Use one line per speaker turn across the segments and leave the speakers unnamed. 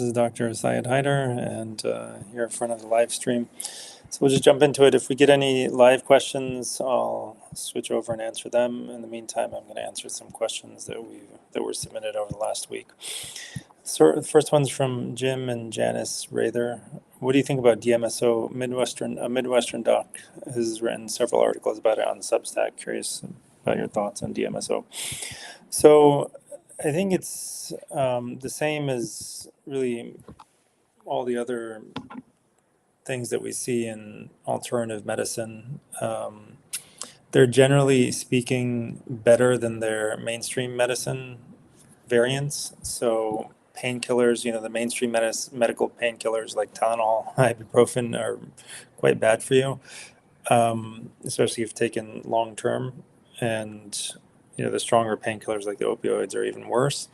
is Dr. Syed Haider, and here in front of the live stream. So we'll just jump into it. If we get any live questions, I'll switch over and answer them. In the meantime, I'm going to answer some questions that were submitted over the last week. So the first one's from Jim and Janice Rather. What do you think about DMSO? A Midwestern doc has written several articles about it on Substack. Curious about your thoughts on DMSO. So I think it's the same as really all the other things that we see in alternative medicine. They're generally speaking better than their mainstream medicine variants. So painkillers, the mainstream medical painkillers like Tylenol, ibuprofen are quite bad for you, especially if taken long term. And the stronger painkillers like the opioids are even worse.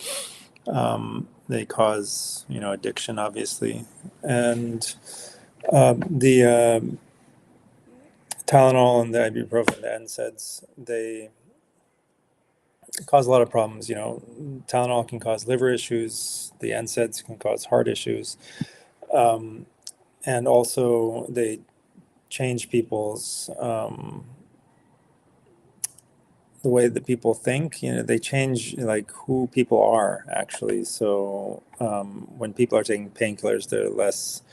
They cause addiction, obviously, and the Tylenol and the ibuprofen, the NSAIDs, they cause a lot of problems. Tylenol can cause liver issues. The NSAIDs can cause heart issues, and also they change people's the way that people think. They change like who people are actually. So when people are taking painkillers, they're less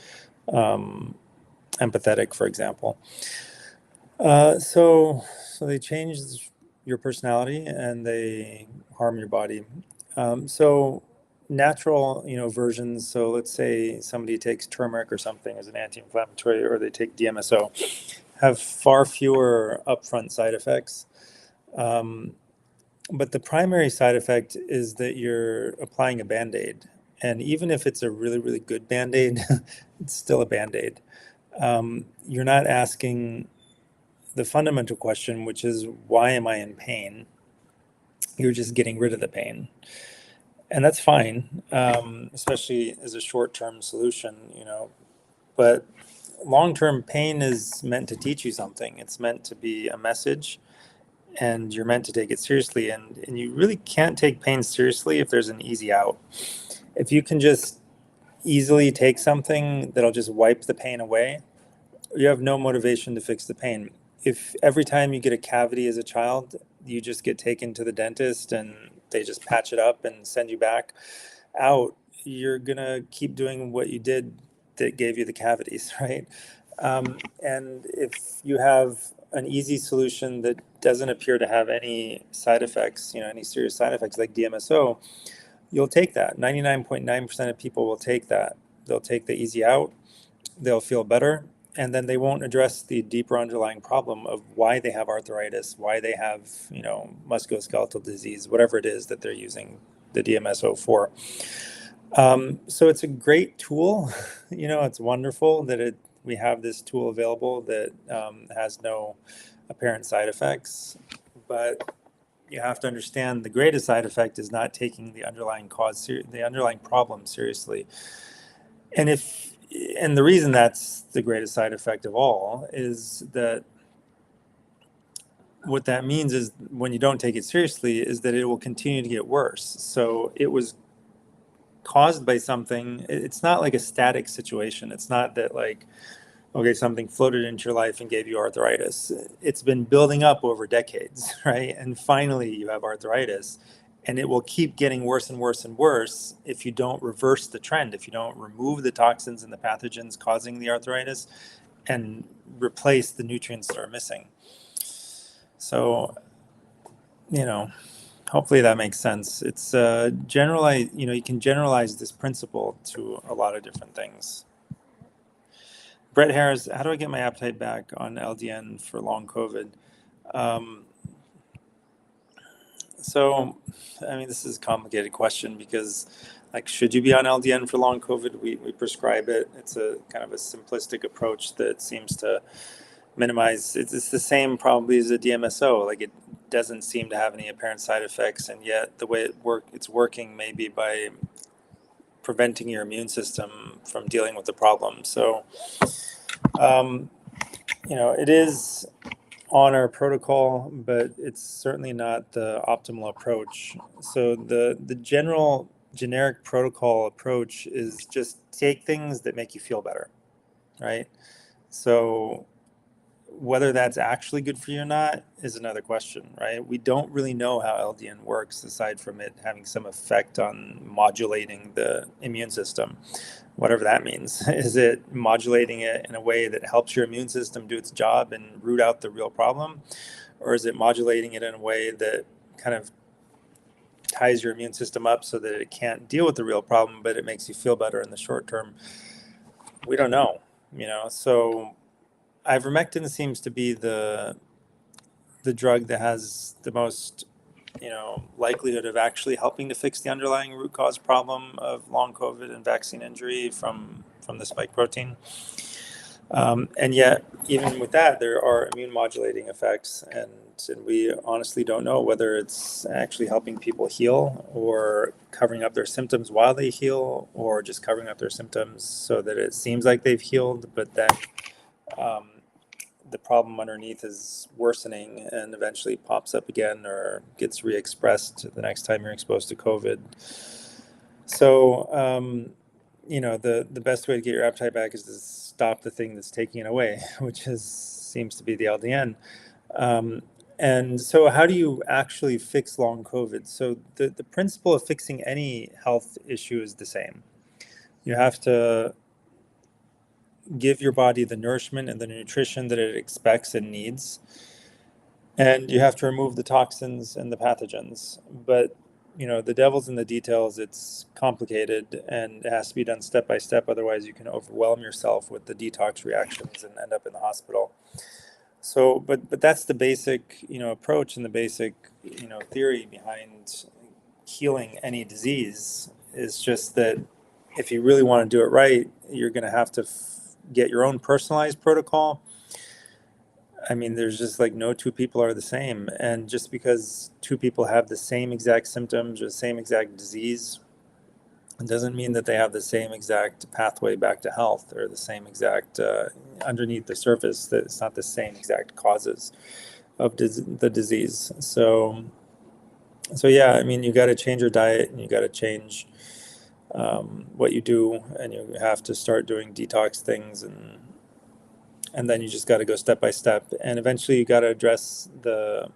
empathetic, for example. So they change your personality and they harm your body. So natural, versions. So let's say somebody takes turmeric or something as an anti-inflammatory, or they take DMSO, have far fewer upfront side effects. But the primary side effect is that you're applying a Band-Aid. And even if it's a really, really good Band-Aid, it's still a Band-Aid. You're not asking the fundamental question, which is, why am I in pain? You're just getting rid of the pain. And that's fine, especially as a short-term solution, But long-term pain is meant to teach you something. It's meant to be a message, and you're meant to take it seriously. And you really can't take pain seriously if there's an easy out. If you can just easily take something that'll just wipe the pain away, you have no motivation to fix the pain. If every time you get a cavity as a child, you just get taken to the dentist and they just patch it up and send you back out, you're going to keep doing what you did that gave you the cavities, right? And if you have an easy solution that doesn't appear to have any side effects, any serious side effects like DMSO, you'll take that. 99.9% of people will take that. They'll take the easy out, they'll feel better, and then they won't address the deeper underlying problem of why they have arthritis, why they have, musculoskeletal disease, whatever it is that they're using the DMSO for. So it's a great tool. It's wonderful that we have this tool available that has no apparent side effects. But you have to understand the greatest side effect is not taking the underlying the underlying problem seriously. And the reason that's the greatest side effect of all is that what that means is when you don't take it seriously is that it will continue to get worse. So it was caused by something. It's not like a static situation. It's not that something floated into your life and gave you arthritis. It's been building up over decades, right? And finally you have arthritis. And it will keep getting worse and worse and worse if you don't reverse the trend, if you don't remove the toxins and the pathogens causing the arthritis and replace the nutrients that are missing. So, hopefully that makes sense. It's generalize, you can generalize this principle to a lot of different things. Brett Harris, how do I get my appetite back on LDN for long COVID? So, this is a complicated question because, should you be on LDN for long COVID? We prescribe it. It's a kind of a simplistic approach that seems to minimize. It's the same probably as a DMSO. It doesn't seem to have any apparent side effects, and yet the way it's working maybe by preventing your immune system from dealing with the problem. So, it is on our protocol, but it's certainly not the optimal approach. So the general generic protocol approach is just take things that make you feel better, right? So whether that's actually good for you or not is another question, right? We don't really know how LDN works aside from it having some effect on modulating the immune system, whatever that means. Is it modulating it in a way that helps your immune system do its job and root out the real problem? Or is it modulating it in a way that kind of ties your immune system up so that it can't deal with the real problem, but it makes you feel better in the short term? We don't know, so ivermectin seems to be the drug that has the most likelihood of actually helping to fix the underlying root cause problem of long COVID and vaccine injury from the spike protein. And yet, even with that, there are immune modulating effects, and we honestly don't know whether it's actually helping people heal or covering up their symptoms while they heal, or just covering up their symptoms so that it seems like they've healed, but then um, the problem underneath is worsening and eventually pops up again or gets re-expressed the next time you're exposed to COVID. So, the best way to get your appetite back is to stop the thing that's taking it away, which seems to be the LDN. And so how do you actually fix long COVID? So the principle of fixing any health issue is the same. You have to give your body the nourishment and the nutrition that it expects and needs. And you have to remove the toxins and the pathogens. But, the devil's in the details. It's complicated and it has to be done step by step. Otherwise, you can overwhelm yourself with the detox reactions and end up in the hospital. So, but that's the basic, approach and the basic, theory behind healing any disease is just that if you really want to do it right, you're going to have to get your own personalized protocol. I mean, there's just like no two people are the same. And just because two people have the same exact symptoms or the same exact disease, it doesn't mean that they have the same exact pathway back to health or the same exact underneath the surface, that it's not the same exact causes of the disease. So yeah, I mean, you got to change your diet and you got to change what you do, and you have to start doing detox things, and then you just got to go step by step, and eventually you got to address the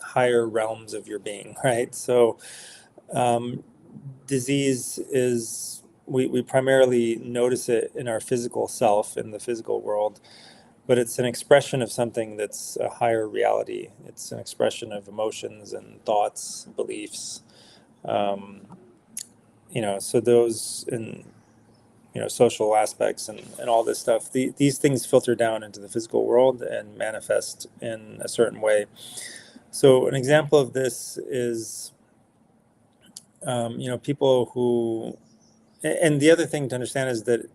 higher realms of your being, right? So disease is, we primarily notice it in our physical self, in the physical world, but it's an expression of something that's a higher reality. It's an expression of emotions and thoughts, beliefs, so those in social aspects and all this stuff, these things filter down into the physical world and manifest in a certain way. So an example of this is people who, and the other thing to understand is that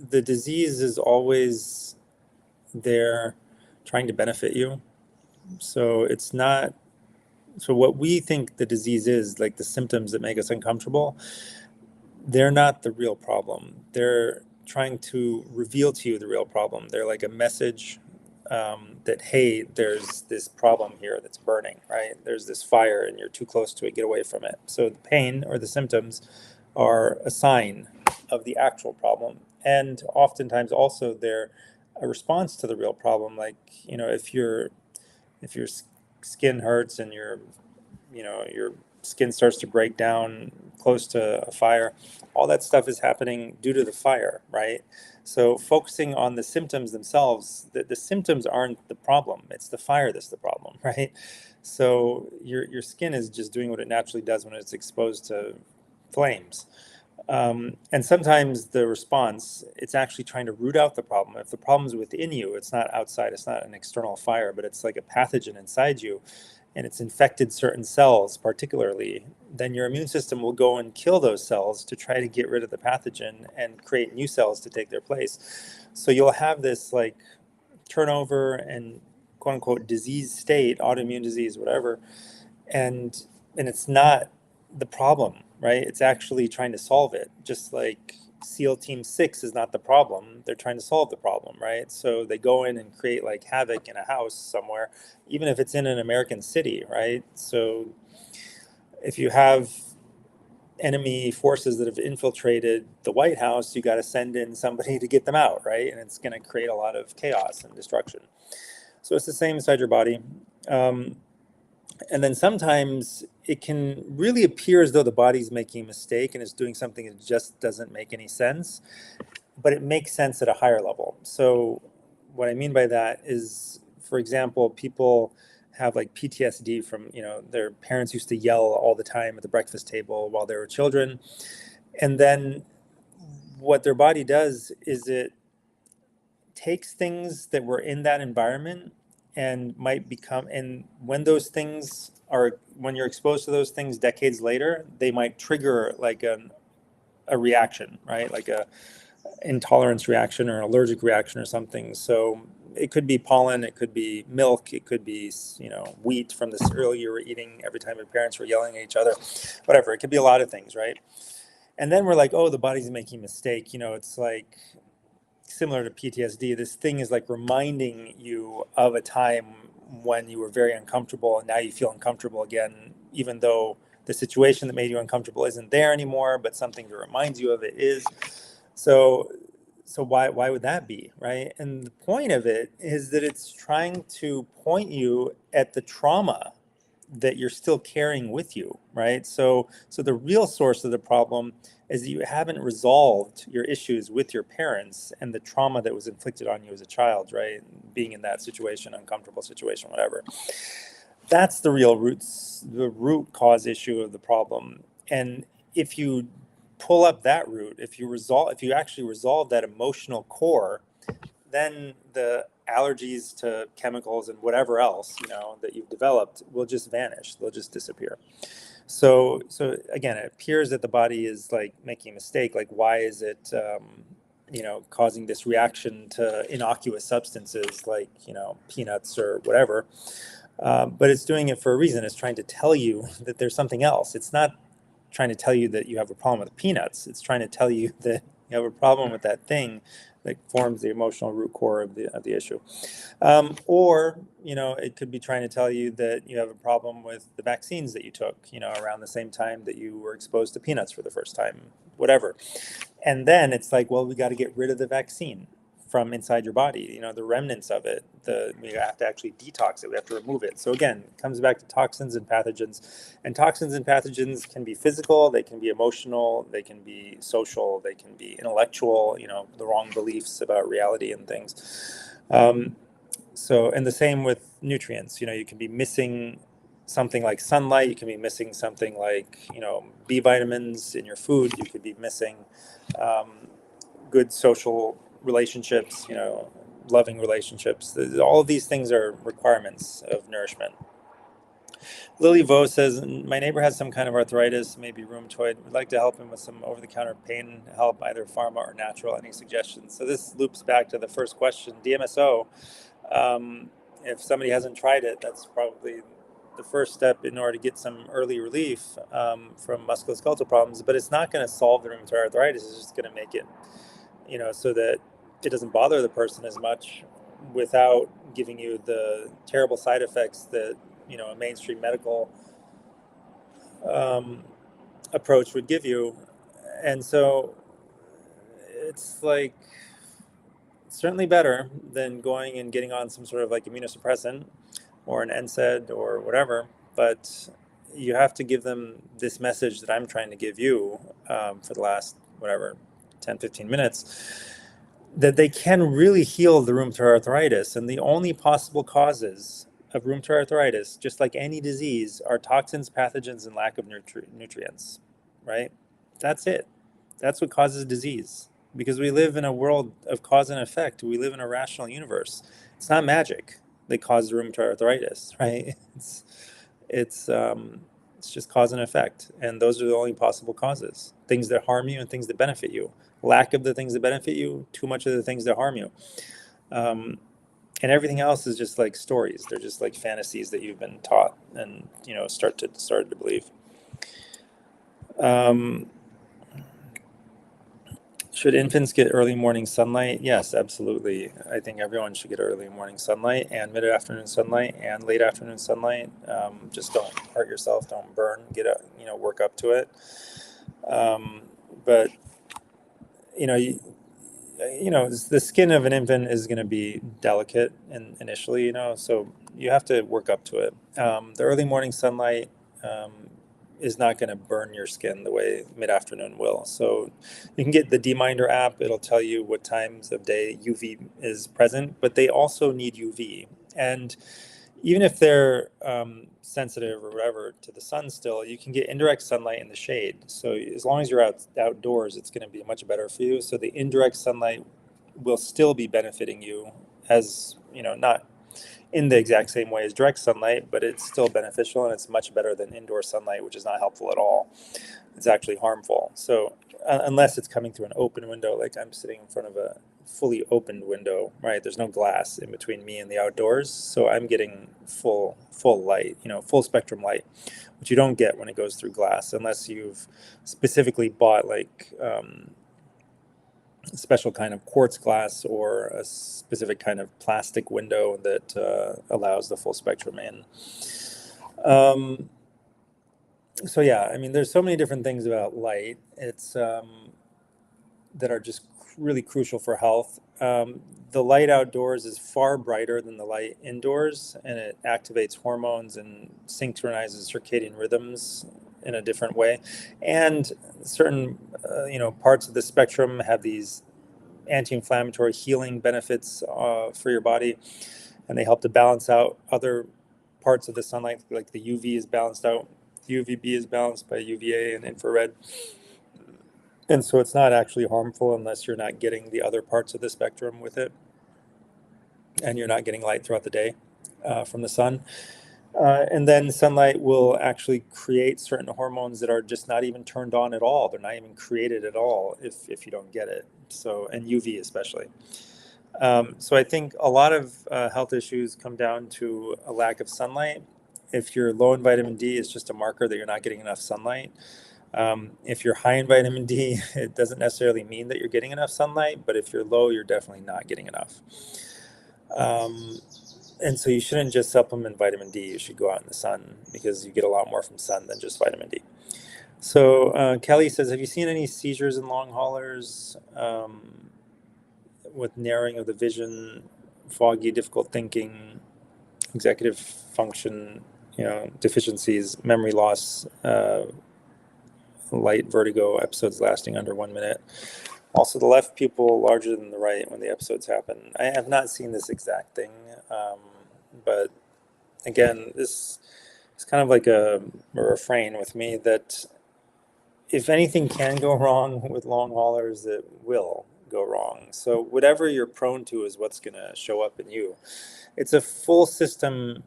the disease is always there trying to benefit you. So it's not, so what we think the disease is, like the symptoms that make us uncomfortable, they're not the real problem. They're trying to reveal to you the real problem. They're like a message that, hey, there's this problem here that's burning, right? There's this fire and you're too close to it, get away from it. So the pain or the symptoms are a sign of the actual problem. And oftentimes also they're a response to the real problem. Like, if your skin hurts and your skin starts to break down close to a fire, all that stuff is happening due to the fire, right? So focusing on the symptoms themselves, the symptoms aren't the problem, it's the fire that's the problem, right? So your skin is just doing what it naturally does when it's exposed to flames. And sometimes the response, it's actually trying to root out the problem. If the problem's within you, it's not outside, it's not an external fire, but it's like a pathogen inside you, and it's infected certain cells particularly, then your immune system will go and kill those cells to try to get rid of the pathogen and create new cells to take their place. So you'll have this like turnover and quote unquote disease state, autoimmune disease, whatever, and it's not the problem, right? It's actually trying to solve it. Just like SEAL Team 6 is not the problem, they're trying to solve the problem, right? So they go in and create like havoc in a house somewhere, even if it's in an American city, right? So if you have enemy forces that have infiltrated the White House, you got to send in somebody to get them out, right? And it's going to create a lot of chaos and destruction. So it's the same inside your body. Um, and then sometimes it can really appear as though the body's making a mistake and is doing something that just doesn't make any sense, but it makes sense at a higher level. So what I mean by that is, for example, people have like PTSD from, their parents used to yell all the time at the breakfast table while they were children. And then what their body does is it takes things that were in that environment and might become, and when you're exposed to those things decades later, they might trigger like a reaction, right? Like a intolerance reaction or an allergic reaction or something. So it could be pollen, it could be milk, it could be, wheat from the cereal you were eating every time your parents were yelling at each other, whatever. It could be a lot of things, right? And then we're like, oh, the body's making a mistake. It's like similar to PTSD. This thing is like reminding you of a time when you were very uncomfortable and now you feel uncomfortable again, even though the situation that made you uncomfortable isn't there anymore, but something that reminds you of it is. So why would that be, right? And the point of it is that it's trying to point you at the trauma that you're still carrying with you, right? So the real source of the problem is that you haven't resolved your issues with your parents and the trauma that was inflicted on you as a child, right? Being in that situation, uncomfortable situation, whatever. That's the root cause issue of the problem. And if you pull up that root, if you actually resolve that emotional core, then the allergies to chemicals and whatever else, that you've developed will just vanish. They'll just disappear. So again, it appears that the body is like making a mistake. Like, why is it, causing this reaction to innocuous substances like, peanuts or whatever? But it's doing it for a reason. It's trying to tell you that there's something else. It's not trying to tell you that you have a problem with peanuts. It's trying to tell you that you have a problem with that thing that forms the emotional root core of the issue. Or, it could be trying to tell you that you have a problem with the vaccines that you took, around the same time that you were exposed to peanuts for the first time, whatever. And then it's like, well, we got to get rid of the vaccine from inside your body, the remnants of it. We have to actually detox it. We have to remove it. So again, it comes back to toxins and pathogens. And toxins and pathogens can be physical, they can be emotional, they can be social, they can be intellectual, the wrong beliefs about reality and things. And the same with nutrients. You can be missing something like sunlight, you can be missing something like, B vitamins in your food, you could be missing good social relationships, loving relationships. All of these things are requirements of nourishment. Lily Vo says, my neighbor has some kind of arthritis, maybe rheumatoid. Would like to help him with some over-the-counter pain help, either pharma or natural. Any suggestions? So this loops back to the first question, DMSO. If somebody hasn't tried it, that's probably the first step in order to get some early relief from musculoskeletal problems. But it's not going to solve the rheumatoid arthritis. It's just going to make it, so that it doesn't bother the person as much without giving you the terrible side effects that, a mainstream medical approach would give you. And so it's like, certainly better than going and getting on some sort of like immunosuppressant or an NSAID or whatever. But you have to give them this message that I'm trying to give you for the last, 10, 15 minutes, that they can really heal the rheumatoid arthritis. And the only possible causes of rheumatoid arthritis, just like any disease, are toxins, pathogens, and lack of nutrients, right? That's it. That's what causes disease. Because we live in a world of cause and effect. We live in a rational universe. It's not magic that causes rheumatoid arthritis, right? It's just cause and effect. And those are the only possible causes. Things that harm you and things that benefit you. Lack of the things that benefit you, too much of the things that harm you. And everything else is just like stories. They're just like fantasies that you've been taught and, started to believe. Should infants get early morning sunlight? Yes, absolutely. I think everyone should get early morning sunlight and mid-afternoon sunlight and late afternoon sunlight. Just don't hurt yourself. Don't burn. Work up to it. Um, but you know, the skin of an infant is going to be delicate initially, so you have to work up to it. The early morning sunlight um, is not going to burn your skin the way mid-afternoon will. So you can get the DMinder app. It'll tell you what times of day UV is present, but they also need UV. And even if they're sensitive or whatever to the sun still, you can get indirect sunlight in the shade. So as long as you're outdoors, it's going to be much better for you. So the indirect sunlight will still be benefiting you, as not in the exact same way as direct sunlight, but it's still beneficial, and it's much better than indoor sunlight, which is not helpful at all. It's actually harmful. So unless it's coming through an open window, like I'm sitting in front of a fully opened window, right? There's no glass in between me and the outdoors, so I'm getting full light, full spectrum light, which you don't get when it goes through glass, unless you've specifically bought like a special kind of quartz glass or a specific kind of plastic window that allows the full spectrum in. So yeah, I mean, there's so many different things about light. It's that are just really crucial for health. The light outdoors is far brighter than the light indoors, and it activates hormones and synchronizes circadian rhythms in a different way. And certain, parts of the spectrum have these anti-inflammatory healing benefits for your body, and they help to balance out other parts of the sunlight, like the UV is balanced out. UVB is balanced by UVA and infrared. And so it's not actually harmful unless you're not getting the other parts of the spectrum with it, and you're not getting light throughout the day from the sun. And then sunlight will actually create certain hormones that are just not even turned on at all. They're not even created at all if you don't get it. So, and UV especially. So I think a lot of health issues come down to a lack of sunlight. If you're low in vitamin D, it's just a marker that you're not getting enough sunlight. If you're high in vitamin D, it doesn't necessarily mean that you're getting enough sunlight, but if you're low, you're definitely not getting enough. And so you shouldn't just supplement vitamin D. You should go out in the sun, because you get a lot more from sun than just vitamin D. So Kelly says, have you seen any seizures in long haulers with narrowing of the vision, foggy, difficult thinking, executive function, deficiencies, memory loss, light vertigo, episodes lasting under 1 minute? Also, the left pupil larger than the right when the episodes happen. I have not seen this exact thing, but again, this is kind of like a refrain with me that if anything can go wrong with long haulers, it will go wrong. So whatever you're prone to is what's going to show up in you. It's a full system,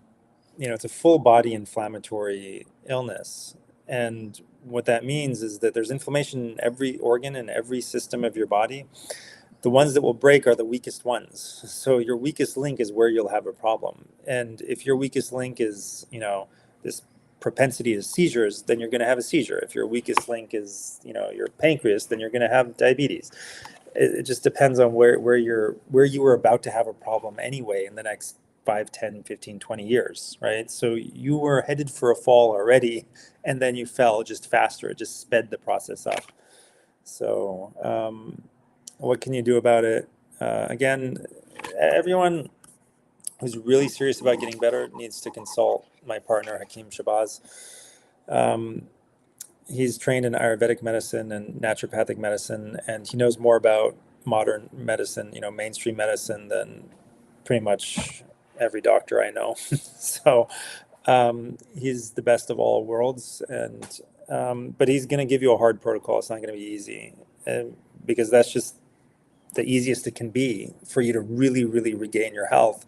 it's a full body inflammatory illness. And what that means is that there's inflammation in every organ and every system of your body. The ones that will break are the weakest ones. So your weakest link is where you'll have a problem. And if your weakest link is, this propensity to seizures, then you're going to have a seizure. If your weakest link is, your pancreas, then you're going to have diabetes. It just depends on where you were about to have a problem anyway in the next 5, 10, 15, 20 years, right? So you were headed for a fall already, and then you fell just faster. It just sped the process up. So what can you do about it? Again, everyone who's really serious about getting better needs to consult my partner, Hakeem Shabazz. He's trained in Ayurvedic medicine and naturopathic medicine, and he knows more about modern medicine, mainstream medicine, than pretty much every doctor I know. So he's the best of all worlds, and but he's going to give you a hard protocol. It's not going to be easy, because that's just the easiest it can be for you to really, really regain your health.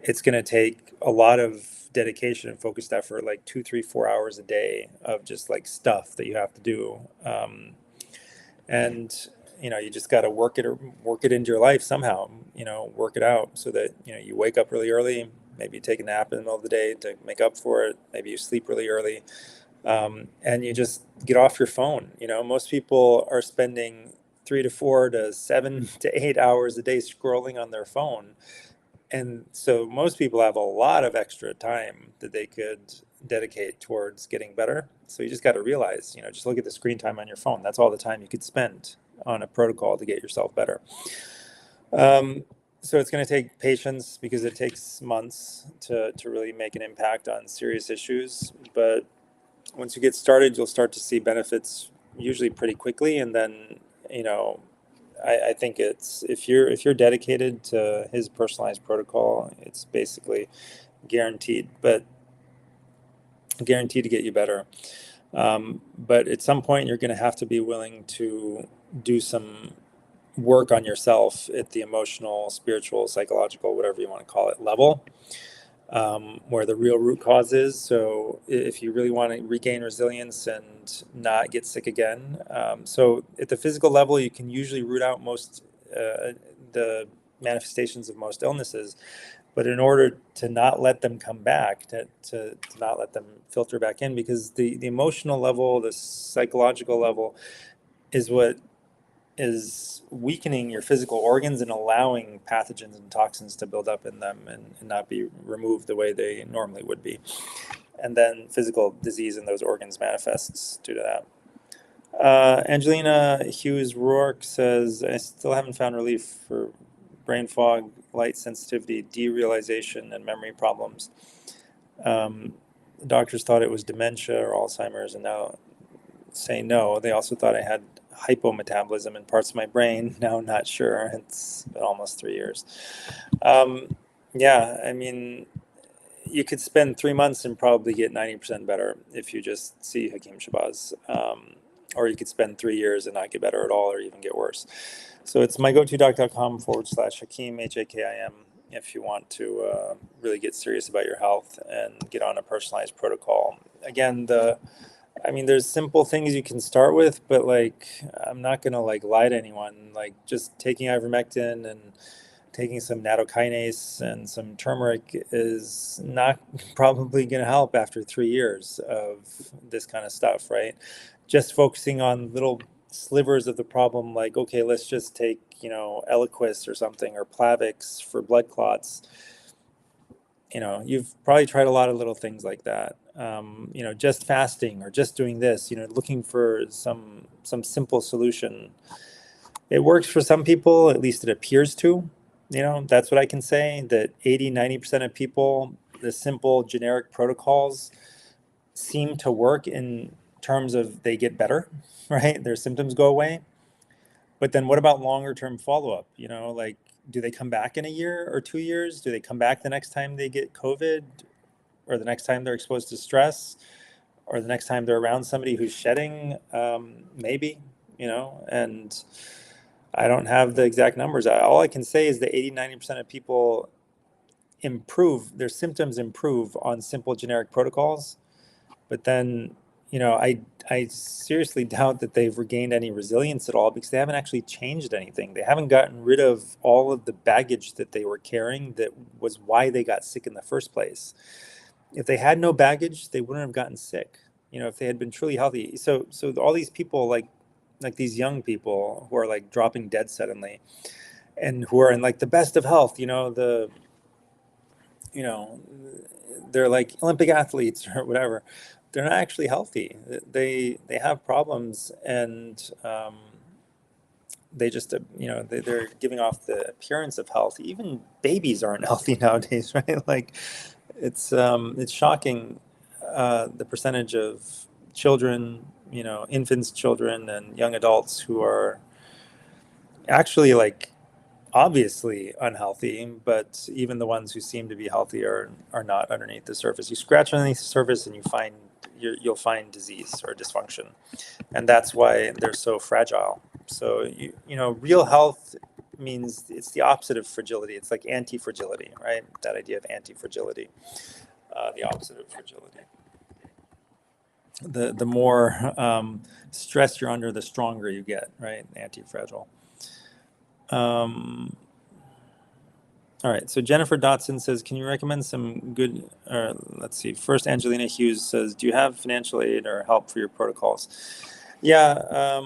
It's going to take a lot of dedication and focused effort, like 2, 3, 4 hours a day of just like stuff that you have to do. And you just got to work it into your life somehow, work it out so that, you wake up really early, maybe you take a nap in the middle of the day to make up for it. Maybe you sleep really early, and you just get off your phone. Most people are spending 3 to 4 to 7 to 8 hours a day scrolling on their phone. And so most people have a lot of extra time that they could dedicate towards getting better. So you just got to realize, just look at the screen time on your phone. That's all the time you could spend on a protocol to get yourself better. So it's going to take patience because it takes months to really make an impact on serious issues. But once you get started, you'll start to see benefits usually pretty quickly. And then, I think it's if you're dedicated to his personalized protocol, it's basically guaranteed, but guaranteed to get you better. But at some point, you're going to have to be willing to do some work on yourself at the emotional, spiritual, psychological, whatever you want to call it, level, where the real root cause is. So if you really want to regain resilience and not get sick again, so at the physical level, you can usually root out most the manifestations of most illnesses. But in order to not let them come back, to not let them filter back in, because the emotional level, the psychological level is what is weakening your physical organs and allowing pathogens and toxins to build up in them and not be removed the way they normally would be. And then physical disease in those organs manifests due to that. Angelina Hughes Rourke says, I still haven't found relief for brain fog, light sensitivity, derealization, and memory problems. Doctors thought it was dementia or Alzheimer's, and now say no. They also thought I had hypometabolism in parts of my brain. Now I'm not sure. It's been almost 3 years. Yeah, I mean, you could spend 3 months and probably get 90% better if you just see Hakim Shabazz. Or you could spend 3 years and not get better at all or even get worse. So it's mygotodoc.com/Hakim, Hakim, if you want to really get serious about your health and get on a personalized protocol. Again, there's simple things you can start with, but I'm not going to lie to anyone. Just taking ivermectin and taking some nattokinase and some turmeric is not probably going to help after 3 years of this kind of stuff, right? Just focusing on little slivers of the problem, okay, let's just take, Eliquis or something, or Plavix for blood clots. You've probably tried a lot of little things like that. Just fasting or just doing this, looking for some simple solution. It works for some people, at least it appears to. That's what I can say, that 80-90% of people, the simple generic protocols seem to work in terms of they get better, right? Their symptoms go away. But then what about longer term follow-up? Do they come back in a year or 2 years? Do they come back the next time they get COVID, or the next time they're exposed to stress, or the next time they're around somebody who's shedding? Maybe, and I don't have the exact numbers. All I can say is that 80-90% of people improve, their symptoms improve on simple generic protocols. But then, I seriously doubt that they've regained any resilience at all, because they haven't actually changed anything. They haven't gotten rid of all of the baggage that they were carrying that was why they got sick in the first place. If they had no baggage, they wouldn't have gotten sick, if they had been truly healthy. So all these people, like these young people who are dropping dead suddenly and who are in the best of health, they're Olympic athletes or whatever. They're not actually healthy. They have problems, and they just they're giving off the appearance of health. Even babies aren't healthy nowadays, right? It's shocking, the percentage of children, infants, children, and young adults who are actually obviously unhealthy, but even the ones who seem to be healthy are not underneath the surface. You scratch underneath the surface and you'll find disease or dysfunction, and that's why they're so fragile. So real health means it's the opposite of fragility. It's like anti-fragility, right? That idea of anti-fragility, the opposite of fragility. The more stress you're under, the stronger you get, right? Anti-fragile. All right, so Jennifer Dotson says, can you recommend some good, let's see, first Angelina Hughes says, do you have financial aid or help for your protocols? Yeah,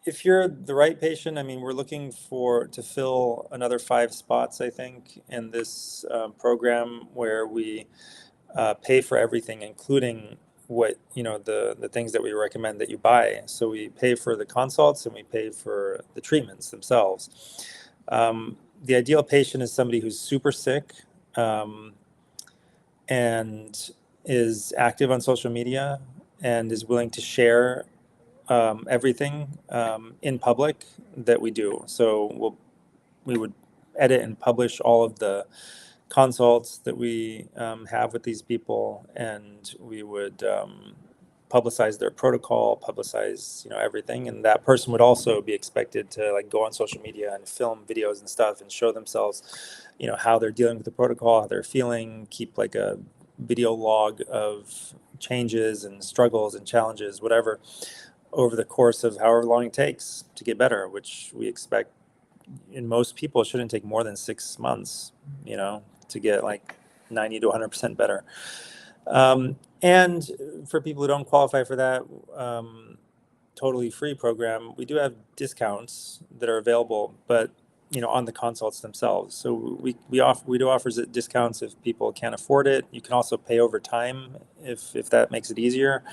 if you're the right patient, we're looking to fill another 5 spots, I think, in this program where we pay for everything, including what, the things that we recommend that you buy. So we pay for the consults and we pay for the treatments themselves. The ideal patient is somebody who's super sick, and is active on social media and is willing to share everything in public that we do. So we would edit and publish all of the consults that we have with these people, and we would publicize their protocol, publicize everything, and that person would also be expected to like go on social media and film videos and stuff and show themselves, how they're dealing with the protocol, how they're feeling, keep like a video log of changes and struggles and challenges, whatever, over the course of however long it takes to get better, which we expect in most people shouldn't take more than 6 months, to get like 90 to 100% better. And for people who don't qualify for that totally free program, we do have discounts that are available, but on the consults themselves. So we do offer discounts if people can't afford it. You can also pay over time if that makes it easier.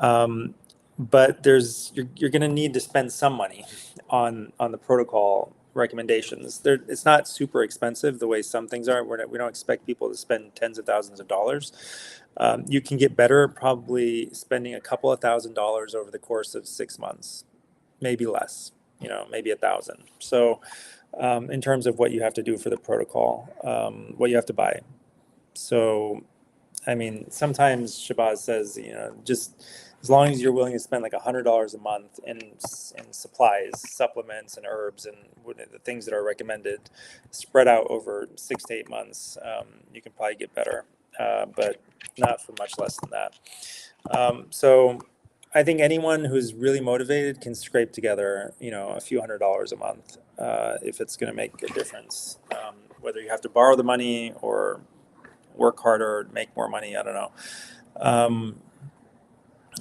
But you're going to need to spend some money on the protocol recommendations. It's not super expensive the way some things are. We don't expect people to spend tens of thousands of dollars. You can get better probably spending a couple of $1,000s over the course of 6 months, maybe less, maybe 1,000. So in terms of what you have to do for the protocol, what you have to buy. So, I mean, sometimes Shabazz says, just as long as you're willing to spend like $100 a month in supplies, supplements, and herbs, and the things that are recommended, spread out over 6 to 8 months, you can probably get better, but not for much less than that. So I think anyone who's really motivated can scrape together, a few $100s a month if it's going to make a difference. Whether you have to borrow the money or work harder, make more money, I don't know.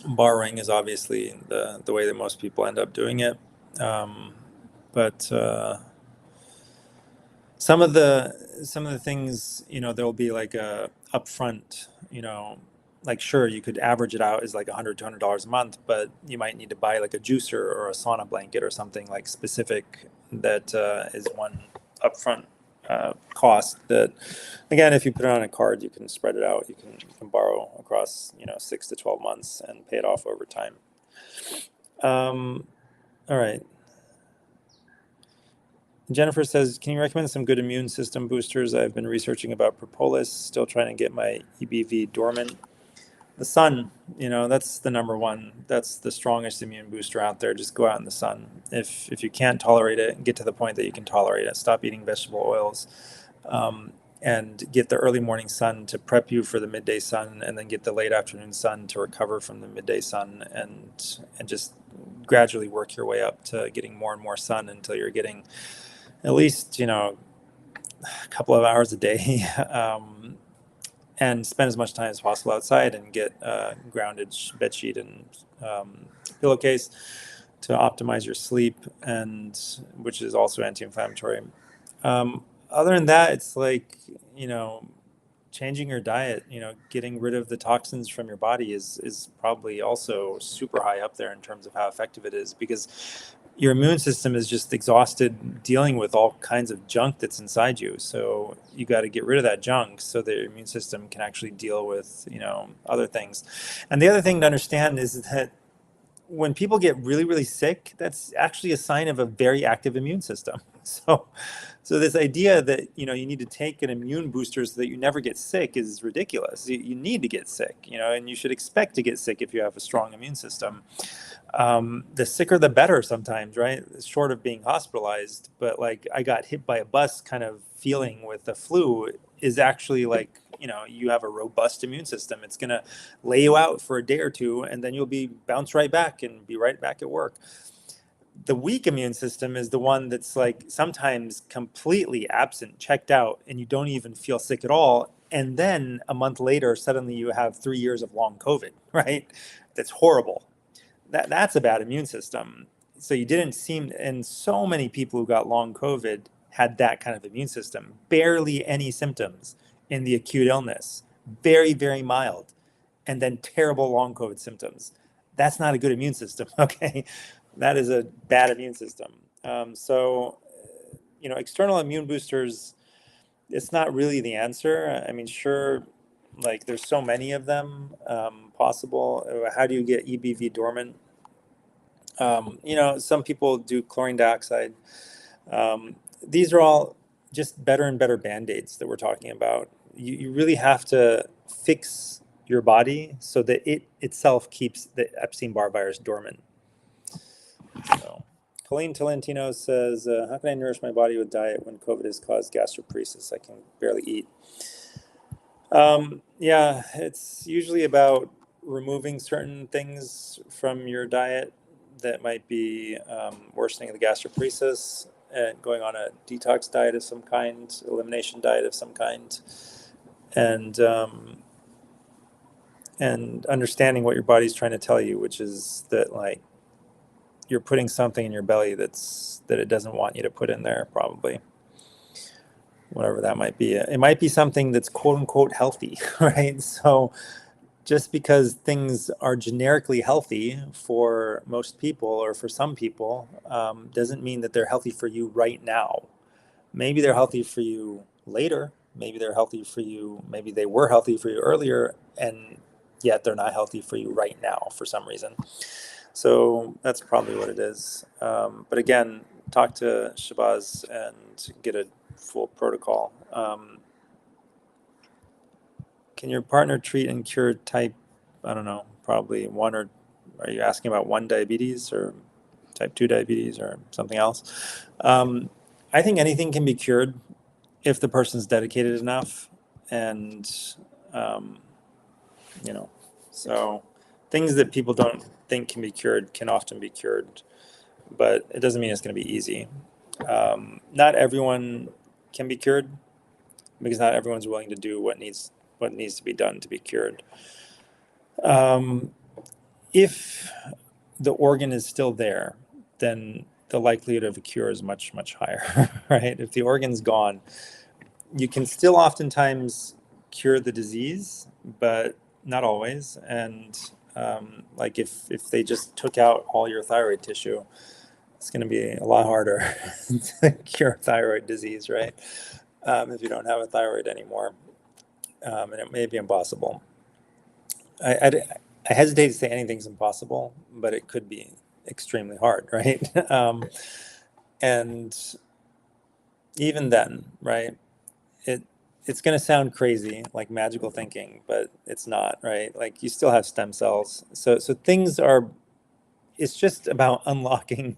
Borrowing is obviously the way that most people end up doing it. But some of the things, there'll be like a upfront, like sure you could average it out as like $100 a month, but you might need to buy like a juicer or a sauna blanket or something like specific that is one upfront cost that, again, if you put it on a card, you can spread it out. You can borrow across 6 to 12 months and pay it off over time. All right. Jennifer says, can you recommend some good immune system boosters? I've been researching about propolis, still trying to get my EBV dormant. The sun, that's the number one. That's the strongest immune booster out there. Just go out in the sun. If you can't tolerate it, get to the point that you can tolerate it. Stop eating vegetable oils, and get the early morning sun to prep you for the midday sun, and then get the late afternoon sun to recover from the midday sun, and just gradually work your way up to getting more and more sun until you're getting at least a couple of hours a day. And spend as much time as possible outside and get a grounded bed sheet and pillowcase to optimize your sleep, and which is also anti-inflammatory. Other than that, it's like, changing your diet, getting rid of the toxins from your body is probably also super high up there in terms of how effective it is, because your immune system is just exhausted dealing with all kinds of junk that's inside you. So you got to get rid of that junk so that your immune system can actually deal with, other things. And the other thing to understand is that when people get really, really sick, that's actually a sign of a very active immune system. So this idea that, you need to take an immune booster so that you never get sick is ridiculous. You need to get sick, and you should expect to get sick if you have a strong immune system. The sicker the better sometimes, right? Short of being hospitalized, but like I got hit by a bus kind of feeling with the flu is actually like, you have a robust immune system. It's going to lay you out for a day or two, and then you'll be bounce right back and be right back at work. The weak immune system is the one that's like sometimes completely absent, checked out, and you don't even feel sick at all. And then a month later, suddenly you have 3 years of long COVID, right? That's horrible. That's a bad immune system. So you didn't seem, and so many people who got long COVID had that kind of immune system, barely any symptoms in the acute illness, very, very mild, and then terrible long COVID symptoms. That's not a good immune system, okay? That is a bad immune system. So, external immune boosters, it's not really the answer. I mean, sure, like there's so many of them possible. How do you get EBV dormant? Some people do chlorine dioxide. These are all just better and better band-aids that we're talking about. You really have to fix your body so that it itself keeps the Epstein-Barr virus dormant. So, Colleen Tolentino says, how can I nourish my body with diet when COVID has caused gastroparesis? I can barely eat. Yeah, it's usually about removing certain things from your diet that might be worsening the gastroparesis, and going on a detox diet of some kind, elimination diet of some kind, and understanding what your body's trying to tell you, which is that like you're putting something in your belly that it doesn't want you to put in there, probably. Whatever that might be. It might be something that's quote unquote healthy, right? So just because things are generically healthy for most people or for some people doesn't mean that they're healthy for you right now. Maybe they're healthy for you later. Maybe they're healthy for you. Maybe they were healthy for you earlier, and yet they're not healthy for you right now for some reason. So that's probably what it is. But again, talk to Shabazz and get a full protocol. Can your partner treat and cure type, I don't know, probably one, or are you asking about 1 diabetes or type 2 diabetes or something else? I think anything can be cured if the person's dedicated enough. And, so things that people don't think can be cured can often be cured, but it doesn't mean it's going to be easy. Not everyone can be cured because not everyone's willing to do what needs to be done to be cured. If the organ is still there, then the likelihood of a cure is much, much higher, right? If the organ's gone, you can still oftentimes cure the disease, but not always. And like if they just took out all your thyroid tissue, it's going to be a lot harder to cure thyroid disease, right? If you don't have a thyroid anymore. And it may be impossible. I hesitate to say anything's impossible, but it could be extremely hard, right? And even then, right, it's going to sound crazy, like magical thinking, but it's not, right? Like you still have stem cells. So things are, it's just about unlocking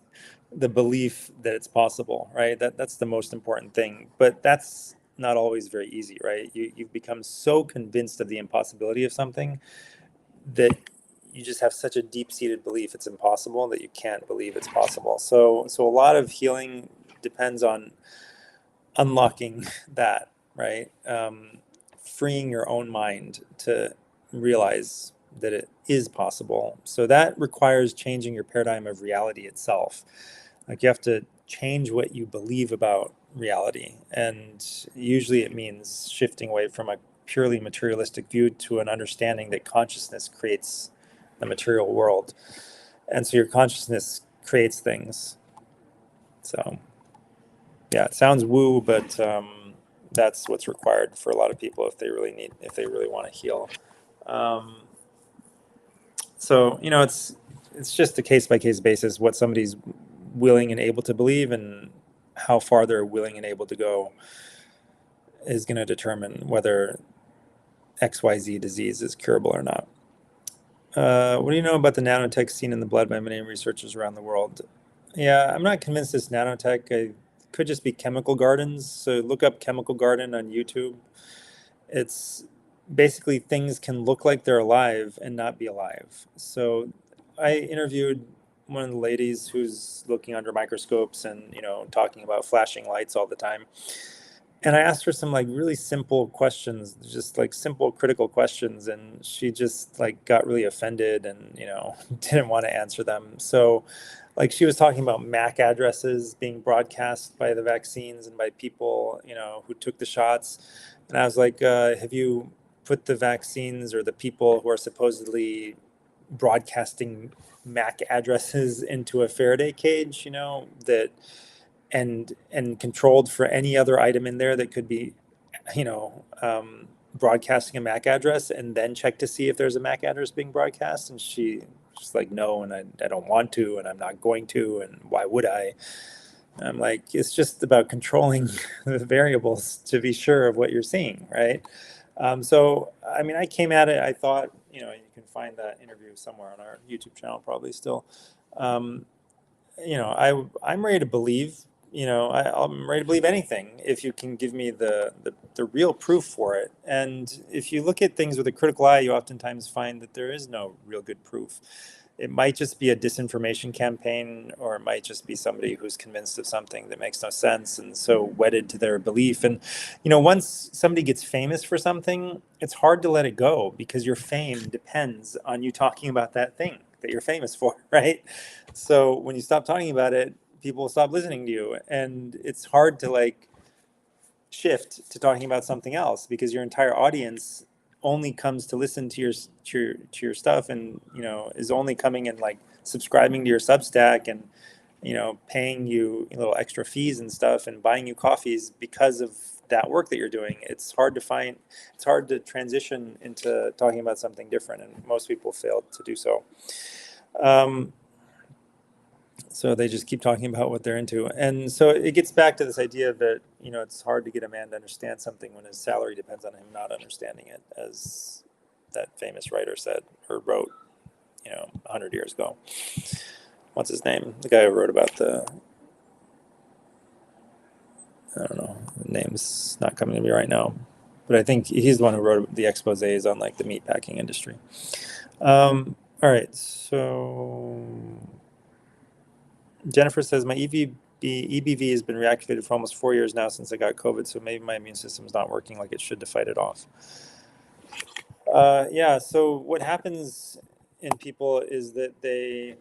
the belief that it's possible, right? That's the most important thing. But that's not always very easy, right? You've become so convinced of the impossibility of something that you just have such a deep-seated belief it's impossible that you can't believe it's possible. So a lot of healing depends on unlocking that, right? Freeing your own mind to realize that it is possible. So that requires changing your paradigm of reality itself. Like you have to change what you believe about reality. And usually it means shifting away from a purely materialistic view to an understanding that consciousness creates the material world. And so your consciousness creates things. So yeah, it sounds woo, but that's what's required for a lot of people if they really want to heal. So it's just a case by case basis what somebody's willing and able to believe, and how far they're willing and able to go is going to determine whether XYZ disease is curable or not. What do you know about the nanotech seen in the blood by many researchers around the world? Yeah, I'm not convinced it's nanotech. It could just be chemical gardens. So look up chemical garden on YouTube. It's basically things can look like they're alive and not be alive. So I interviewed one of the ladies who's looking under microscopes and talking about flashing lights all the time. And I asked her some like really simple questions, just like simple critical questions, and she just like got really offended and didn't want to answer them. So like she was talking about MAC addresses being broadcast by the vaccines and by people who took the shots, and I was like, have you put the vaccines or the people who are supposedly broadcasting MAC addresses into a Faraday cage, that and controlled for any other item in there that could be, broadcasting a MAC address, and then check to see if there's a MAC address being broadcast. And she's like, no, and I don't want to, and I'm not going to, and why would I? And I'm like, it's just about controlling the variables to be sure of what you're seeing, right? So, I mean, I came at it, I thought, you can find that interview somewhere on our YouTube channel, probably still. Um, I'm ready to believe, I'm ready to believe anything if you can give me the real proof for it. And if you look at things with a critical eye, you oftentimes find that there is no real good proof. It might just be a disinformation campaign, or it might just be somebody who's convinced of something that makes no sense and so wedded to their belief. And, once somebody gets famous for something, it's hard to let it go, because your fame depends on you talking about that thing that you're famous for, right? So when you stop talking about it, people will stop listening to you. And it's hard to shift to talking about something else, because your entire audience only comes to listen to your stuff, and is only coming and subscribing to your Substack, and paying you little extra fees and stuff, and buying you coffees because of that work that you're doing. It's hard to transition into talking about something different, and most people fail to do so. So they just keep talking about what they're into. And so it gets back to this idea that, it's hard to get a man to understand something when his salary depends on him not understanding it, as that famous writer said, or wrote, 100 years ago. What's his name? The guy who wrote about I don't know, the name's not coming to me right now, but I think he's the one who wrote the exposés on the meatpacking industry. All right, so Jennifer says, my EBV has been reactivated for almost 4 years now since I got COVID, so maybe my immune system is not working like it should to fight it off. Yeah, so what happens in people is that they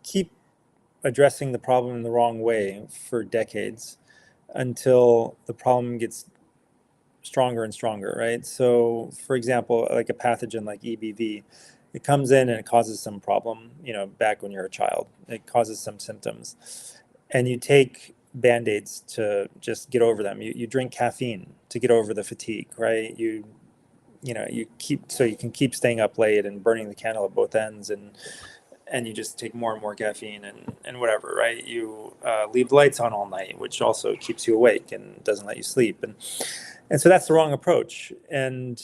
keep addressing the problem in the wrong way for decades, until the problem gets stronger and stronger, right? So, for example, like a pathogen like EBV, it comes in and it causes some problem, back when you're a child. It causes some symptoms. And you take Band-Aids to just get over them. You drink caffeine to get over the fatigue, right? You keep, so you can keep staying up late and burning the candle at both ends, and you just take more and more caffeine and whatever, right? You leave the lights on all night, which also keeps you awake and doesn't let you sleep. And so that's the wrong approach. And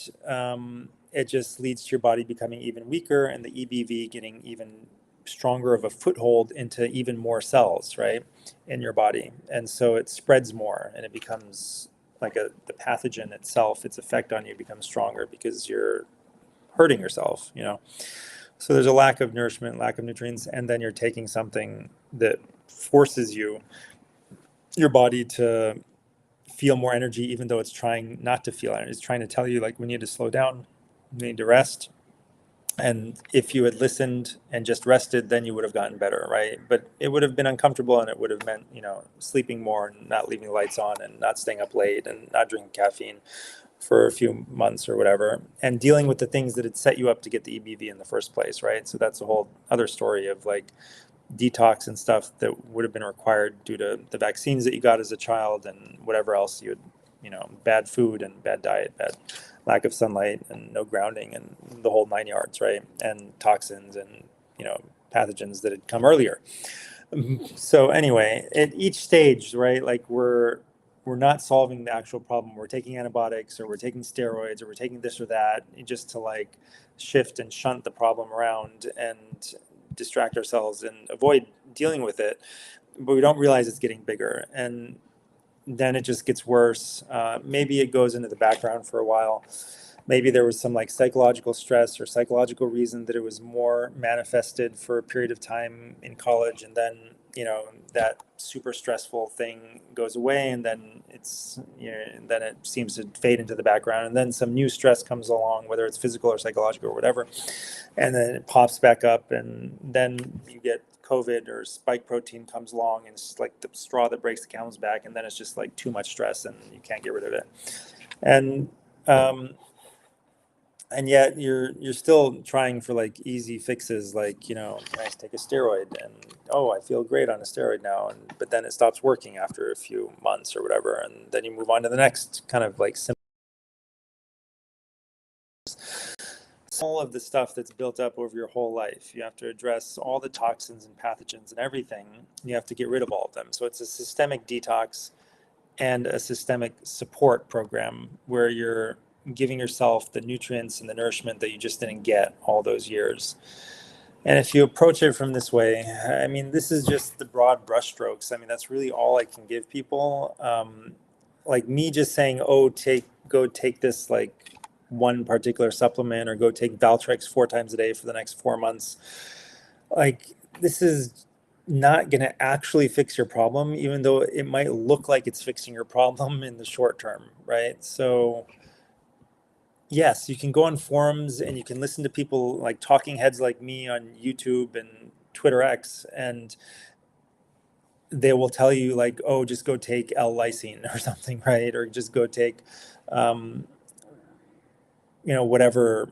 it just leads to your body becoming even weaker, and the EBV getting even stronger of a foothold into even more cells, right, in your body. And so it spreads more, and it becomes the pathogen itself, its effect on you becomes stronger because you're hurting yourself, So there's a lack of nourishment, lack of nutrients, and then you're taking something that forces your body to feel more energy, even though it's trying not to feel energy. It's trying to tell you we need to slow down, we need to rest. And if you had listened and just rested, then you would have gotten better, right? But it would have been uncomfortable, and it would have meant, sleeping more and not leaving the lights on and not staying up late and not drinking caffeine for a few months or whatever, and dealing with the things that had set you up to get the EBV in the first place, right? So that's a whole other story of detox and stuff that would have been required due to the vaccines that you got as a child, and whatever else you had, bad food and bad diet, bad lack of sunlight and no grounding, and the whole 9 yards, right? And toxins and, pathogens that had come earlier. So anyway, at each stage, right, we're not solving the actual problem. We're taking antibiotics, or we're taking steroids, or we're taking this or that, just to shift and shunt the problem around and distract ourselves and avoid dealing with it. But we don't realize it's getting bigger, and then it just gets worse. Maybe it goes into the background for a while. Maybe there was some psychological stress or psychological reason that it was more manifested for a period of time in college, and then that super stressful thing goes away, and then then it seems to fade into the background, and then some new stress comes along, whether it's physical or psychological or whatever, and then it pops back up, and then you get COVID or spike protein comes along, and it's like the straw that breaks the camel's back, and then it's just like too much stress and you can't get rid of it. And and yet you're still trying for like easy fixes, like, can I take a steroid, and oh, I feel great on a steroid now, and but then it stops working after a few months or whatever, and then you move on to the next kind of like all of the stuff that's built up over your whole life. You have to address all the toxins and pathogens and everything. You have to get rid of all of them. So it's a systemic detox and a systemic support program where you're giving yourself the nutrients and the nourishment that you just didn't get all those years. And if you approach it from this way, I mean, this is just the broad brushstrokes. I mean, that's really all I can give people. Like me just saying, oh, go take this like one particular supplement, or go take Valtrex 4 times a day for the next 4 months. Like, this is not going to actually fix your problem, even though it might look like it's fixing your problem in the short term, right? So yes, you can go on forums and you can listen to people like talking heads like me on YouTube and Twitter X, and they will tell you like, oh, just go take L-lysine or something, right? Or just go take, whatever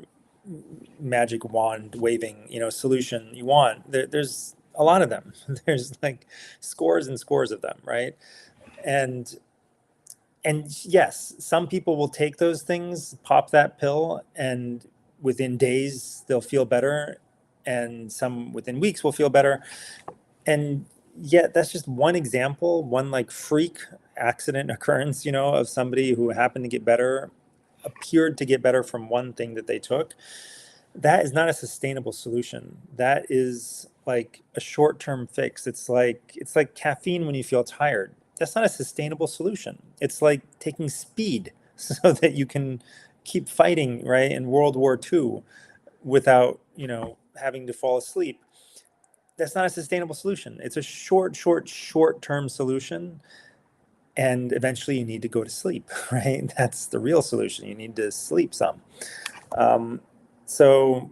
magic wand waving, solution you want. There's a lot of them. There's like scores and scores of them, right? And yes, some people will take those things, pop that pill, and within days they'll feel better, and some within weeks will feel better. And yet that's just one example, one like freak accident occurrence, of somebody who happened to get better, appeared to get better from one thing that they took. That is not a sustainable solution. That is like a short-term fix. It's like caffeine when you feel tired. That's not a sustainable solution. It's like taking speed so that you can keep fighting, right, in World War II without, having to fall asleep. That's not a sustainable solution. It's a short-term solution. And eventually you need to go to sleep, right? That's the real solution. You need to sleep some. So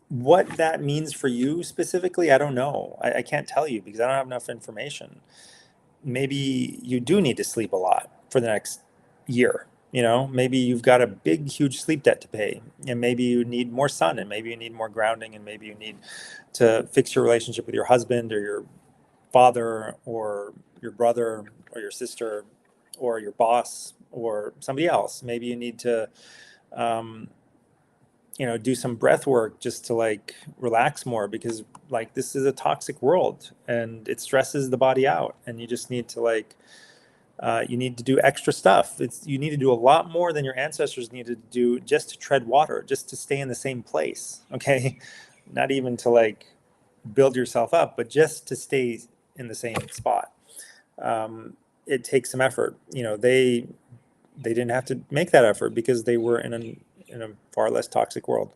what that means for you specifically, I don't know. I can't tell you because I don't have enough information. Maybe you do need to sleep a lot for the next year. Maybe you've got a big, huge sleep debt to pay, and maybe you need more sun, and maybe you need more grounding, and maybe you need to fix your relationship with your husband or your father or your brother or your sister or your boss or somebody else. Maybe you need to do some breath work just to like relax more, because like this is a toxic world and it stresses the body out, and you just need to like you need to do extra stuff. You need to do a lot more than your ancestors needed to do just to tread water, just to stay in the same place. Okay, not even to like build yourself up, but just to stay in the same spot. It takes some effort. They didn't have to make that effort because they were in a far less toxic world.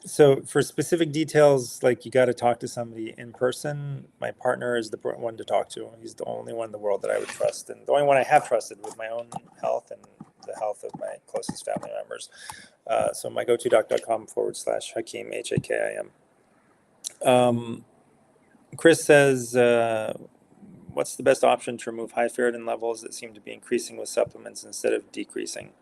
So for specific details, like you got to talk to somebody in person. My partner is the one to talk to. He's the only one in the world that I would trust, and the only one I have trusted with my own health and the health of my closest family members. So mygotodoc.com/Hakim, Hakim. Chris says, what's the best option to remove high ferritin levels that seem to be increasing with supplements instead of decreasing?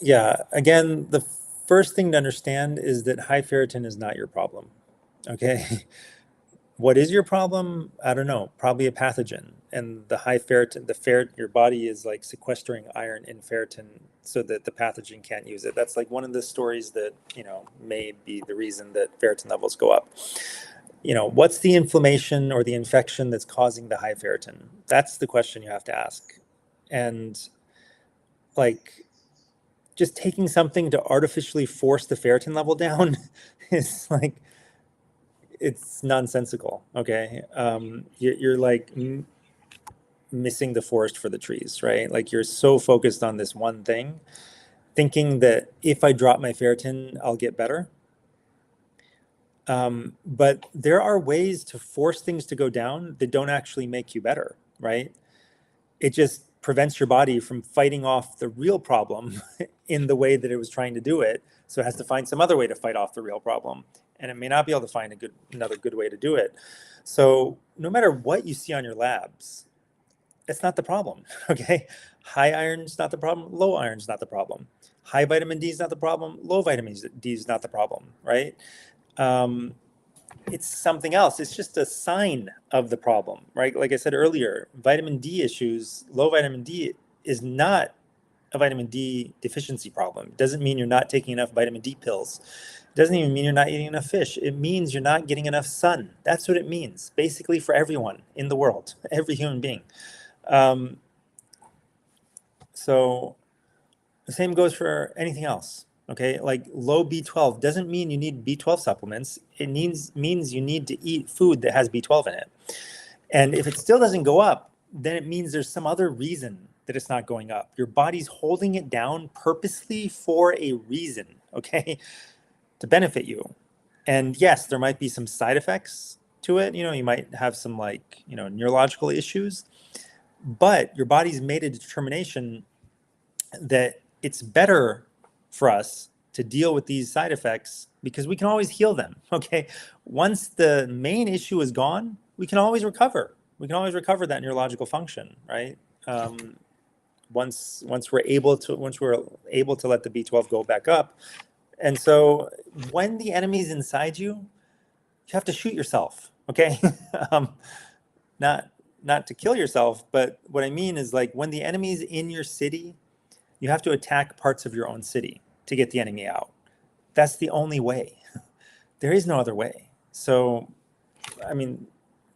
Yeah, again, the first thing to understand is that high ferritin is not your problem. Okay. What is your problem? I don't know, probably a pathogen. And the high ferritin, your body is like sequestering iron in ferritin so that the pathogen can't use it. That's like one of the stories that, may be the reason that ferritin levels go up. What's the inflammation or the infection that's causing the high ferritin? That's the question you have to ask. And like, just taking something to artificially force the ferritin level down is like, it's nonsensical. Okay. You're like missing the forest for the trees, right? Like you're so focused on this one thing, thinking that if I drop my ferritin, I'll get better. But there are ways to force things to go down that don't actually make you better, right? It just prevents your body from fighting off the real problem in the way that it was trying to do it. So it has to find some other way to fight off the real problem. And it may not be able to find another good way to do it. So no matter what you see on your labs, it's not the problem, okay? High iron is not the problem. Low iron is not the problem. High vitamin D is not the problem. Low vitamin D is not the problem, right? It's something else. It's just a sign of the problem, right? Like I said earlier, vitamin D issues, low vitamin D is not a vitamin D deficiency problem. It doesn't mean you're not taking enough vitamin D pills. It doesn't even mean you're not eating enough fish. It means you're not getting enough sun. That's what it means, basically, for everyone in the world, every human being. So the same goes for anything else. Okay, like low B12 doesn't mean you need B12 supplements. It means you need to eat food that has B12 in it. And if it still doesn't go up, then it means there's some other reason that it's not going up. Your body's holding it down purposely for a reason, okay, to benefit you. And yes, there might be some side effects to it. You might have some neurological issues, but your body's made a determination that it's better for us to deal with these side effects because we can always heal them, okay? Once the main issue is gone, we can always recover. We can always recover that neurological function, right? Once we're able to let the B12 go back up. And so when the enemy's inside you, you have to shoot yourself, okay? Not to kill yourself, but what I mean is like when the enemy's in your city, you have to attack parts of your own city to get the enemy out. That's the only way. There is no other way. So, I mean,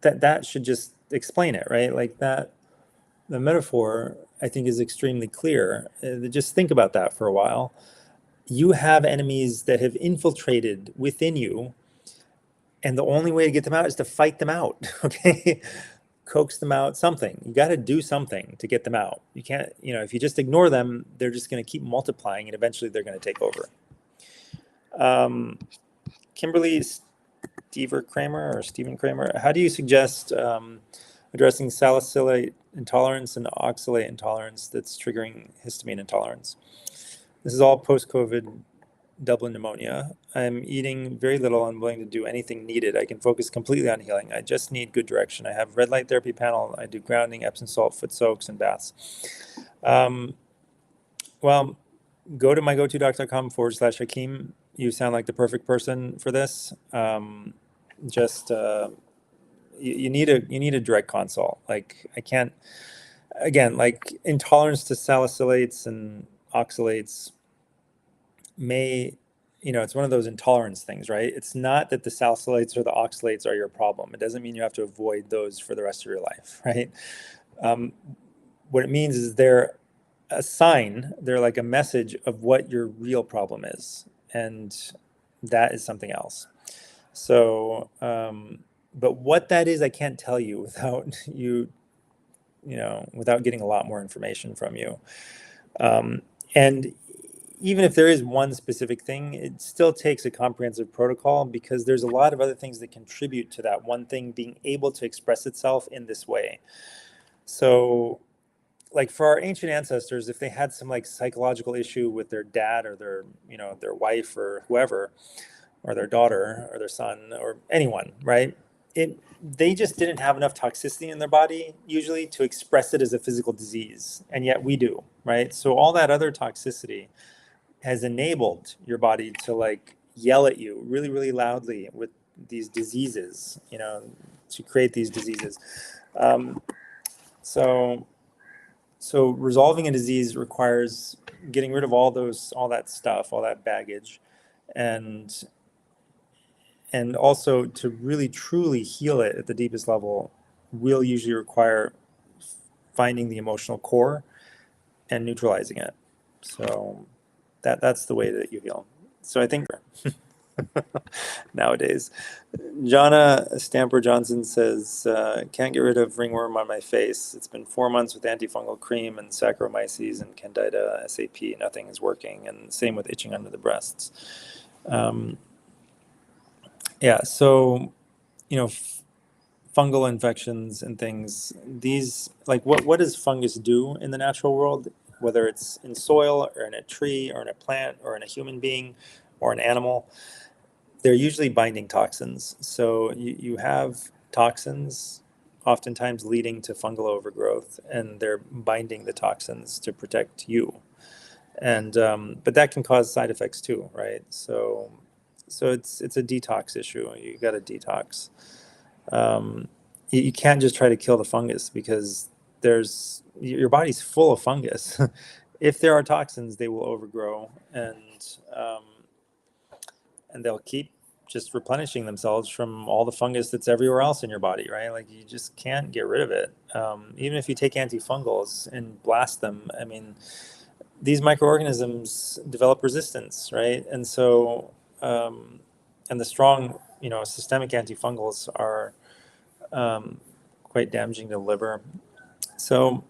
that should just explain it, right? Like that, the metaphor, I think, is extremely clear. Just think about that for a while. You have enemies that have infiltrated within you, and the only way to get them out is to fight them out, okay? Coax them out, something. You got to do something to get them out. You can't, if you just ignore them, they're just going to keep multiplying and eventually they're going to take over. Kimberly Stephen Kramer, how do you suggest addressing salicylate intolerance and oxalate intolerance that's triggering histamine intolerance? This is all post-COVID double pneumonia. I'm eating very little and willing to do anything needed. I can focus completely on healing. I just need good direction. I have red light therapy panel. I do grounding, Epsom salt, foot soaks, and baths. Well, go to mygotodoc.com/Hakeem. You sound like the perfect person for this. You need a direct consult. Like I can't, again, like intolerance to salicylates and oxalates it's one of those intolerance things, right? It's not that the salicylates or the oxalates are your problem. It doesn't mean you have to avoid those for the rest of your life, right? What it means is they're a sign, they're like a message of what your real problem is. And that is something else. So, but what that is, I can't tell you without without getting a lot more information from you. And even if there is one specific thing, it still takes a comprehensive protocol because there's a lot of other things that contribute to that one thing being able to express itself in this way. So like for our ancient ancestors, if they had some like psychological issue with their dad or their wife or whoever, or their daughter or their son or anyone, right? They just didn't have enough toxicity in their body usually to express it as a physical disease. And yet we do, right? So all that other toxicity has enabled your body to like yell at you really, really loudly with these diseases, to create these diseases. So resolving a disease requires getting rid of all that stuff, all that baggage, and also to really truly heal it at the deepest level will usually require finding the emotional core and neutralizing it. So that's the way that you heal. So I think nowadays, Jonna Stamper Johnson says, can't get rid of ringworm on my face. It's been 4 months with antifungal cream and Saccharomyces and Candida SAP. Nothing is working. And same with itching under the breasts. Yeah. So, you know, fungal infections and things, these, like, what does fungus do in the natural world, whether it's in soil or in a tree or in a plant or in a human being or an animal? They're usually binding toxins. So you have toxins oftentimes leading to fungal overgrowth, and they're binding the toxins to protect you. And but that can cause side effects too, right? So it's a detox issue. You got to detox. You can't just try to kill the fungus, because your body's full of fungus. If there are toxins, they will overgrow, um, and they'll keep just replenishing themselves from all the fungus that's everywhere else in your body, right? Like, you just can't get rid of it. Even if you take antifungals and blast them, I mean, these microorganisms develop resistance, right? And so, and the strong, systemic antifungals are quite damaging to the liver. So,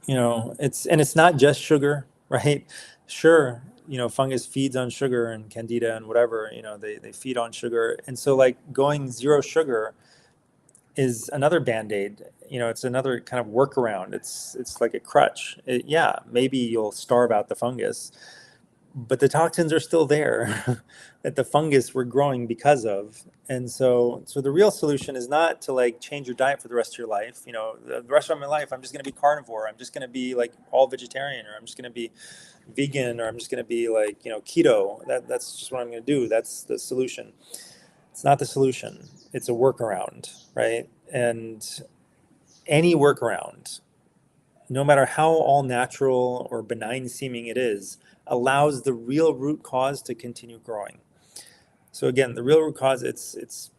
it's not just sugar, right? Sure, fungus feeds on sugar and candida and whatever, they feed on sugar. And so, like, going zero sugar is another band-aid. It's another kind of workaround. It's like a crutch. Yeah, maybe you'll starve out the fungus, but the toxins are still there that the fungus were growing because of. And so the real solution is not to, like, change your diet for the rest of your life. The rest of my life I'm just going to be carnivore, I'm just going to be like all vegetarian, or I'm just going to be vegan, or I'm just going to be like, keto. That's just what I'm going to do. That's the solution. It's not the solution. It's a workaround, right? And any workaround, no matter how all natural or benign seeming it is, allows the real root cause to continue growing. So again, the real root cause, it's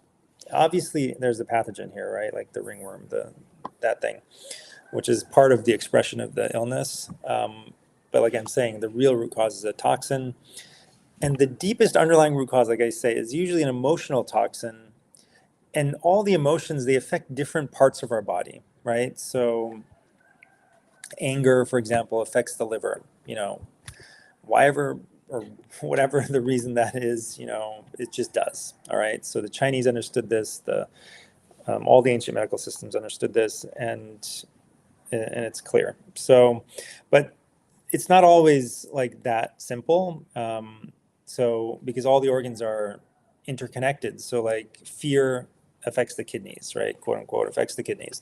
obviously there's a pathogen here, right? Like the ringworm, that thing, which is part of the expression of the illness. But like I'm saying, the real root cause is a toxin, and the deepest underlying root cause, like I say, is usually an emotional toxin. And all the emotions, they affect different parts of our body, right? So anger, for example, affects the liver. Why ever, or whatever the reason that is, it just does. All right. So the Chinese understood this. All the ancient medical systems understood this, and it's clear. So, but it's not always like that simple. So because all the organs are interconnected. So, like, fear affects the kidneys, right? Quote unquote, affects the kidneys.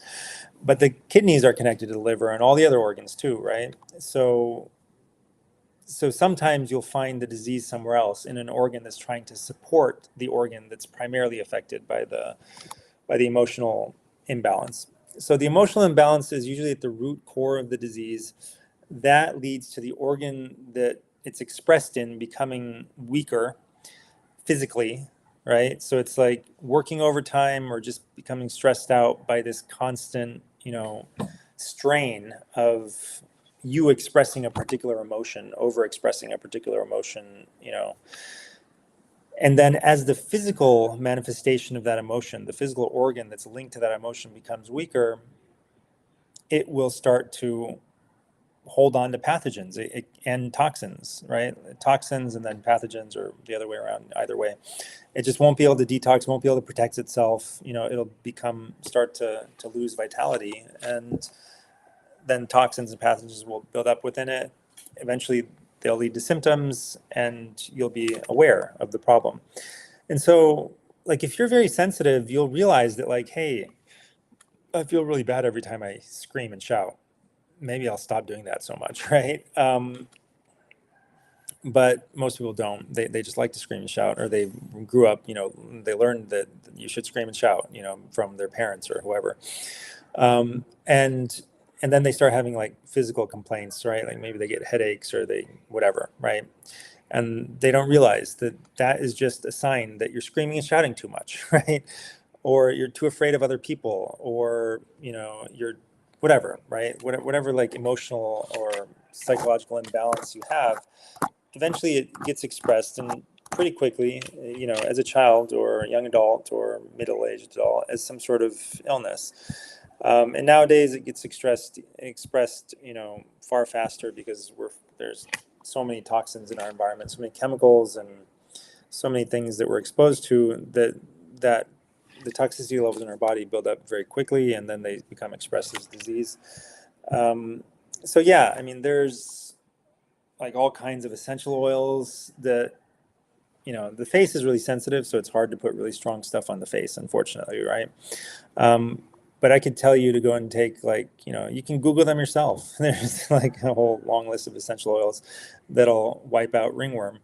But the kidneys are connected to the liver and all the other organs too, right? So sometimes you'll find the disease somewhere else in an organ that's trying to support the organ that's primarily affected by the emotional imbalance. So the emotional imbalance is usually at the root core of the disease. That leads to the organ that it's expressed in becoming weaker physically, right? So it's like working overtime or just becoming stressed out by this constant, strain of you expressing a particular emotion, over expressing a particular emotion. And then as the physical manifestation of that emotion, the physical organ that's linked to that emotion becomes weaker, it will start to hold on to pathogens and toxins, right? Toxins and then pathogens, or the other way around, either way. It just won't be able to detox, won't be able to protect itself. It'll start to lose vitality. And then toxins and pathogens will build up within it. Eventually, they'll lead to symptoms, and you'll be aware of the problem. And so, like, if you're very sensitive, you'll realize that, like, hey, I feel really bad every time I scream and shout. Maybe I'll stop doing that so much, right? But most people don't. They just like to scream and shout, or they grew up, they learned that you should scream and shout, from their parents or whoever. Um, and and then they start having, like, physical complaints, right? Like, maybe they get headaches or they whatever, right? And they don't realize that that is just a sign that you're screaming and shouting too much, right? Or you're too afraid of other people, or you're whatever, right? Whatever, like, emotional or psychological imbalance you have, eventually it gets expressed, and pretty quickly, as a child or a young adult or middle-aged adult, as some sort of illness. And nowadays it gets expressed, far faster, because there's so many toxins in our environment, so many chemicals, and so many things that we're exposed to that the toxicity levels in our body build up very quickly, and then they become expressed as disease. So yeah, I mean, there's like all kinds of essential oils that, the face is really sensitive, so it's hard to put really strong stuff on the face, unfortunately, right? Um, but I could tell you to go and take, like, you can Google them yourself. There's like a whole long list of essential oils that'll wipe out ringworm.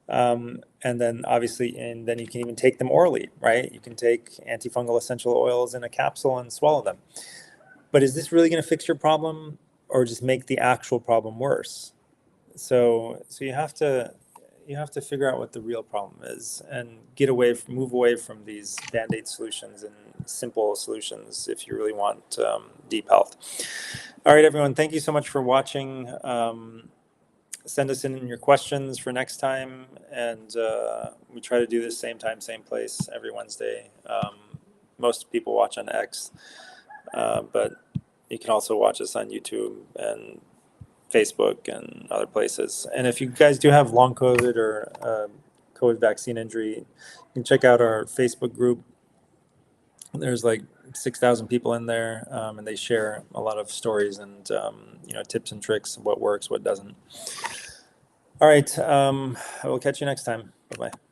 And then obviously, and then you can even take them orally, right? You can take antifungal essential oils in a capsule and swallow them. But is this really going to fix your problem, or just make the actual problem worse? So you have to figure out what the real problem is, and move away from these band-aid solutions and simple solutions if you really want deep health. All right, everyone, thank you so much for watching. Send us in your questions for next time, and we try to do this same time, same place every Wednesday. Most people watch on X, but you can also watch us on YouTube and Facebook and other places. And if you guys do have long COVID or COVID vaccine injury, you can check out our Facebook group. There's like 6,000 people in there, and they share a lot of stories and tips and tricks, what works, what doesn't. All right, I will catch you next time. Bye-bye.